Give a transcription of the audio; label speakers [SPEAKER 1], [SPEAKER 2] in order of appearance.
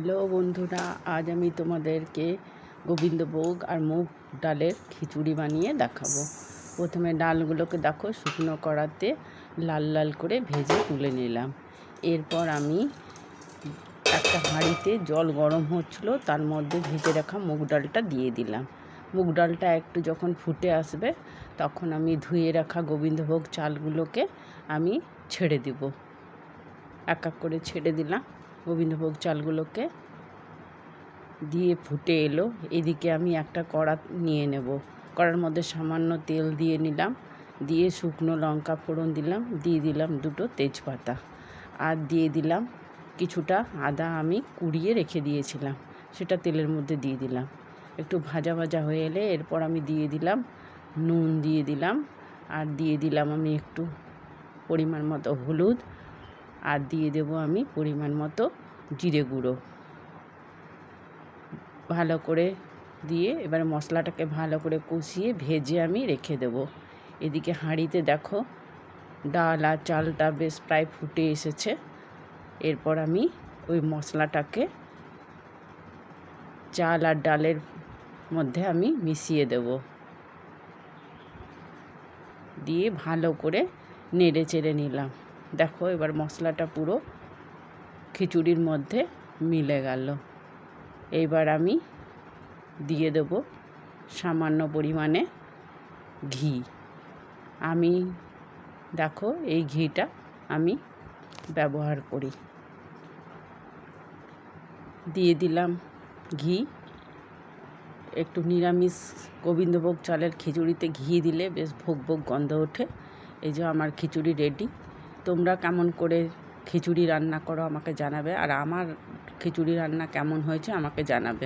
[SPEAKER 1] Hello বন্ধুরা, আজ আমি তোমাদেরকে গোবিন্দভোগ আর মুগ ডালের খিচুড়ি বানিয়ে দেখাবো। প্রথমে ডালগুলোকে দেখো শুকনো কড়াতে লাল লাল করে ভেজে তুলে নিলাম। এরপর আমি একটা হাঁড়িতে জল গরম হচ্ছিলো, তার মধ্যে ভেজে রাখা মুগ ডালটা দিয়ে দিলাম। মুগ ডালটা একটু যখন ফুটে আসবে তখন আমি ধুয়ে রাখা গোবিন্দভোগ চালগুলোকে আমি ছেড়ে দিব। এক এক করে ছেড়ে দিলাম গোবিন্দভোগ চালগুলোকে, দিয়ে ফুটে এলো। এদিকে আমি একটা কড়া নিয়ে নেব। কড়ার মধ্যে সামান্য তেল দিয়ে নিলাম, দিয়ে শুকনো লঙ্কা ফোড়ন দিলাম, দিয়ে দিলাম দুটো তেজপাতা, আর দিয়ে দিলাম কিছুটা আদা আমি কুড়িয়ে রেখে দিয়েছিলাম, সেটা তেলের মধ্যে দিয়ে দিলাম। একটু ভাজা ভাজা হয়ে এলে এরপর আমি দিয়ে দিলাম নুন, দিয়ে দিলাম আর দিয়ে দিলাম আমি একটু পরিমাণ মতো হলুদ, আর দিয়ে দেব আমি পরিমাণ মতো জিরে গুঁড়ো। ভালো করে দিয়ে এবার মশলাটাকে ভালো করে কষিয়ে ভেজে আমি রেখে দেব। এদিকে হাঁড়িতে দেখো ডাল আর চালটা বেশ প্রায় ফুটে এসেছে। এরপর আমি ওই মশলাটাকে চাল আর ডালের মধ্যে আমি মিশিয়ে দেব, দিয়ে ভালো করে নেড়ে চেড়ে নিলাম। দেখো এবার মশলাটা পুরো খিচুড়ির মধ্যে মিলে গেল। এইবার আমি দিয়ে দেব সামান্য পরিমাণে ঘি। আমি দেখো এই ঘিটা আমি ব্যবহার করি। দিয়ে দিলাম ঘি। একটু নিরামিষ গোবিন্দভোগ চালের খিচুড়িতে ঘি দিলে বেশ ভোগ ভোগ গন্ধ ওঠে। এই যে আমার খিচুড়ি রেডি। তোমরা কেমন করে খিচুড়ি রান্না করো আমাকে জানাবে, আর আমার খিচুড়ি রান্না কেমন হয়েছে আমাকে জানাবে।